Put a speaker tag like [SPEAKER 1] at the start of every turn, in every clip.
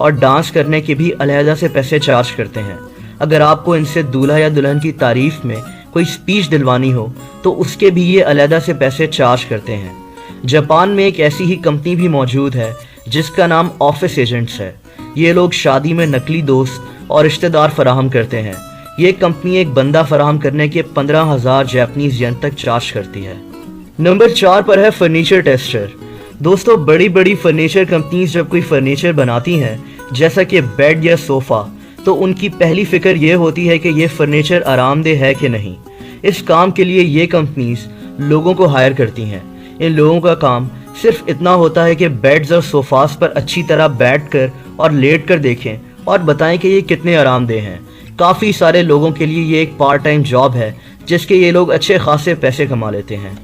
[SPEAKER 1] اور ڈانس کرنے کے بھی علیحدہ سے پیسے چارج کرتے ہیں۔ اگر آپ کو ان سے دولہا یا دلہن کی تعریف میں کوئی اسپیچ دلوانی ہو تو اس کے بھی یہ علیحدہ سے پیسے چارج کرتے ہیں۔ جاپان میں ایک ایسی ہی کمپنی بھی موجود ہے جس کا نام آفس ایجنٹس ہے۔ یہ لوگ شادی میں نقلی دوست اور رشتہ دار فراہم کرتے ہیں۔ یہ کمپنی ایک بندہ فراہم کرنے کے 15,000 جاپنیز ین تک چارج کرتی ہے۔ نمبر 4 پر ہے فرنیچر ٹیسٹر۔ دوستو، بڑی بڑی فرنیچر کمپنیز جب کوئی فرنیچر بناتی ہیں جیسا کہ بیڈ یا صوفہ، تو ان کی پہلی فکر یہ ہوتی ہے کہ یہ فرنیچر آرام دہ ہے کہ نہیں۔ اس کام کے لیے یہ کمپنیز لوگوں کو ہائر کرتی ہیں۔ ان لوگوں کا کام صرف اتنا ہوتا ہے کہ بیڈز اور صوفاز پر اچھی طرح بیٹھ کر اور لیٹ کر دیکھیں اور بتائیں کہ یہ کتنے آرام دہ ہیں۔ کافی سارے لوگوں کے لیے یہ ایک پارٹ ٹائم جاب ہے جس کے یہ لوگ اچھے خاصے پیسے کما لیتے ہیں۔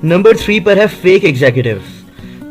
[SPEAKER 1] نمبر 3 پر ہے فیک ایگزیکٹوز۔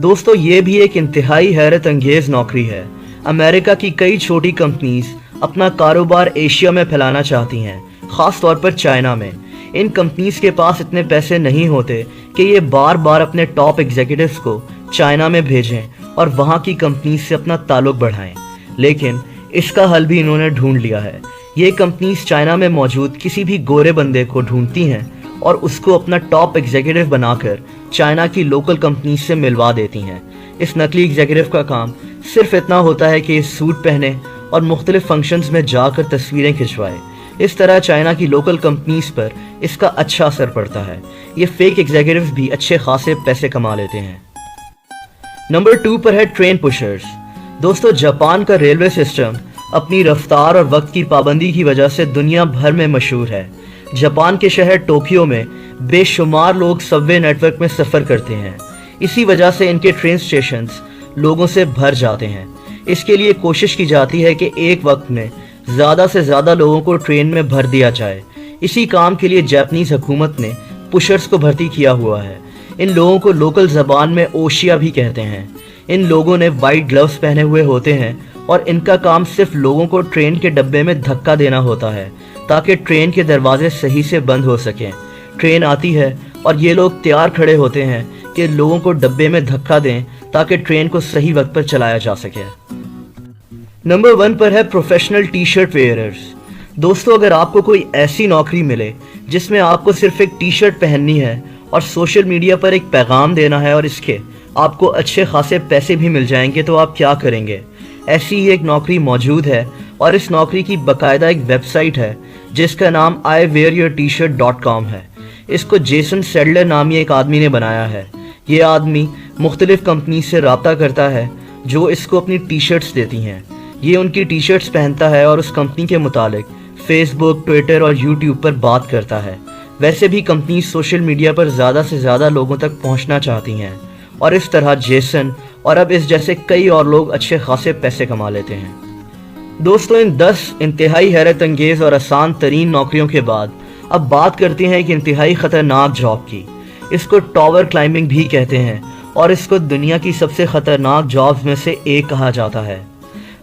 [SPEAKER 1] دوستو، یہ بھی ایک انتہائی حیرت انگیز نوکری ہے۔ امریکہ کی کئی چھوٹی کمپنیز اپنا کاروبار ایشیا میں پھیلانا چاہتی ہیں، خاص طور پر چائنا میں۔ ان کمپنیز کے پاس اتنے پیسے نہیں ہوتے کہ یہ بار بار اپنے ٹاپ ایگزیکٹوز کو چائنا میں بھیجیں اور وہاں کی کمپنیز سے اپنا تعلق بڑھائیں، لیکن اس کا حل بھی انہوں نے ڈھونڈ لیا ہے۔ یہ کمپنیز چائنا میں موجود کسی بھی گورے بندے کو ڈھونڈتی ہیں اور اس کو اپنا ٹاپ ایگزیکٹو بنا کر چائنا کی لوکل کمپنیز سے ملوا دیتی ہیں۔ اس نقلی ایگزیکٹو کا کام صرف اتنا ہوتا ہے کہ یہ سوٹ پہنے اور مختلف فنکشنز میں جا کر تصویریں کھنچوائے۔ اس طرح چائنا کی لوکل کمپنیز پر اس کا اچھا اثر پڑتا ہے۔ یہ فیک ایگزیکٹوز بھی اچھے خاصے پیسے کما لیتے ہیں۔ نمبر 2 پر ہے ٹرین پشرز۔ دوستو، جاپان کا ریلوے سسٹم اپنی رفتار اور وقت کی پابندی کی وجہ سے دنیا بھر میں مشہور ہے۔ جاپان کے شہر ٹوکیو میں بے شمار لوگ سب وے نیٹ ورک میں سفر کرتے ہیں۔ اسی وجہ سے ان کے ٹرین سٹیشنز لوگوں سے بھر جاتے ہیں۔ اس کے لیے کوشش کی جاتی ہے کہ ایک وقت میں زیادہ سے زیادہ لوگوں کو ٹرین میں بھر دیا جائے۔ اسی کام کے لیے جاپنیز حکومت نے پشرز کو بھرتی کیا ہوا ہے۔ ان لوگوں کو لوکل زبان میں اوشیا بھی کہتے ہیں۔ ان لوگوں نے وائٹ گلوز پہنے ہوئے ہوتے ہیں اور ان کا کام صرف لوگوں کو ٹرین کے ڈبے میں دھکا دینا ہوتا ہے تاکہ ٹرین کے دروازے صحیح سے بند ہو سکیں۔ ٹرین آتی ہے اور یہ لوگ تیار کھڑے ہوتے ہیں کہ لوگوں کو ڈبے میں دھکا دیں تاکہ ٹرین کو صحیح وقت پر چلایا جا سکے۔ نمبر 1 پر ہے پروفیشنل ٹی شرٹ ویئررز۔ دوستو، اگر آپ کو کوئی ایسی نوکری ملے جس میں آپ کو صرف ایک ٹی شرٹ پہننی ہے اور سوشل میڈیا پر ایک پیغام دینا ہے اور اس کے آپ کو اچھے خاصے پیسے بھی مل جائیں گے، تو آپ کیا کریں گے؟ ایسی ہی ایک نوکری موجود ہے اور اس نوکری کی باقاعدہ ایک ویب سائٹ ہے جس کا نام iwearyourtshirt.com ہے۔ اس کو جیسن سیڈلر نامی ایک آدمی نے بنایا ہے۔ یہ آدمی مختلف کمپنی سے رابطہ کرتا ہے جو اس کو اپنی ٹی شرٹس دیتی ہیں۔ یہ ان کی ٹی شرٹس پہنتا ہے اور اس کمپنی کے متعلق فیس بک، ٹویٹر اور یوٹیوب پر بات کرتا ہے۔ ویسے بھی کمپنی سوشل میڈیا پر زیادہ سے زیادہ لوگوں تک پہنچنا چاہتی ہیں اور اس طرح جیسن اور اب اس جیسے کئی اور لوگ اچھے خاصے پیسے کما لیتے ہیں۔ دوستو، ان 10 انتہائی حیرت انگیز اور آسان ترین نوکریوں کے بعد اب بات کرتے ہیں ایک انتہائی خطرناک جاب کی۔ اس کو ٹاور کلائمبنگ بھی کہتے ہیں اور اس کو دنیا کی سب سے خطرناک جابز میں سے ایک کہا جاتا ہے۔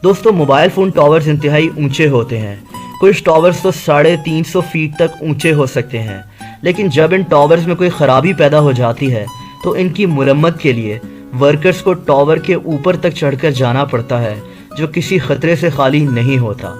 [SPEAKER 1] دوستو، موبائل فون ٹاورز انتہائی اونچے ہوتے ہیں۔ کچھ ٹاورز تو 350 فیٹ تک اونچے ہو سکتے ہیں، لیکن جب ان ٹاورز میں کوئی خرابی پیدا ہو جاتی ہے تو ان کی مرمت کے لیے ورکرز کو ٹاور کے اوپر تک چڑھ کر جانا پڑتا ہے، جو کسی خطرے سے خالی نہیں ہوتا۔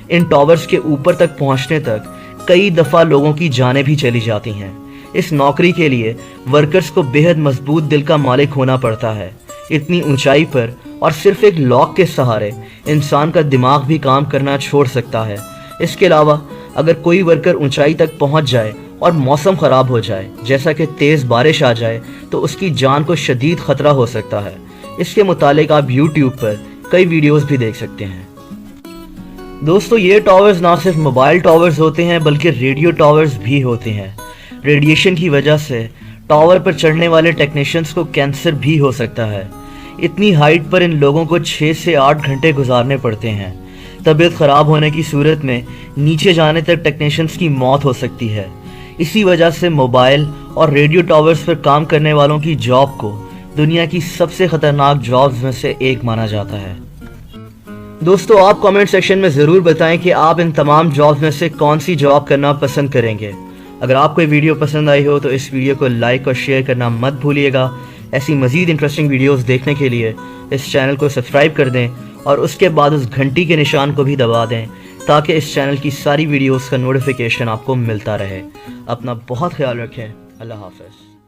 [SPEAKER 1] ان ٹاورز کے اوپر تک پہنچنے تک کئی دفعہ لوگوں کی جانیں بھی چلی جاتی ہیں۔ اس نوکری کے لیے ورکرز کو بے حد مضبوط دل کا مالک ہونا پڑتا ہے۔ اتنی اونچائی پر اور صرف ایک لاک کے سہارے انسان کا دماغ بھی کام کرنا چھوڑ سکتا ہے۔ اس کے علاوہ اگر کوئی ورکر اونچائی تک پہنچ جائے اور موسم خراب ہو جائے، جیسا کہ تیز بارش آ جائے، تو اس کی جان کو شدید خطرہ ہو سکتا ہے۔ اس کے متعلق آپ یوٹیوب پر کئی ویڈیوز بھی دیکھ سکتے ہیں۔ دوستو، یہ ٹاورز نہ صرف موبائل ٹاورز ہوتے ہیں بلکہ ریڈیو ٹاورز بھی ہوتے ہیں۔ ریڈیشن کی وجہ سے ٹاور پر چڑھنے والے ٹیکنیشینز کو کینسر بھی ہو سکتا ہے۔ اتنی ہائٹ پر ان لوگوں کو 6 سے 8 گھنٹے گزارنے پڑتے ہیں۔ طبیعت خراب ہونے کی صورت میں نیچے جانے تک ٹیکنیشینز کی موت ہو سکتی ہے۔ اسی وجہ سے موبائل اور ریڈیو ٹاورز پر کام کرنے والوں کی جاب کو دنیا کی سب سے خطرناک جابز میں سے ایک مانا جاتا ہے۔ دوستو، آپ کامنٹ سیکشن میں ضرور بتائیں کہ آپ ان تمام جابز میں سے کون سی جاب کرنا پسند کریں گے۔ اگر آپ کو یہ ویڈیو پسند آئی ہو تو اس ویڈیو کو لائک اور شیئر کرنا مت بھولیے گا۔ ایسی مزید انٹرسٹنگ ویڈیوز دیکھنے کے لیے اس چینل کو سبسکرائب کر دیں اور اس کے بعد اس گھنٹی کے نشان کو بھی دبا دیں تاکہ اس چینل کی ساری ویڈیوز کا نوٹیفیکیشن آپ کو ملتا رہے۔ اپنا بہت خیال رکھیں۔ اللہ حافظ۔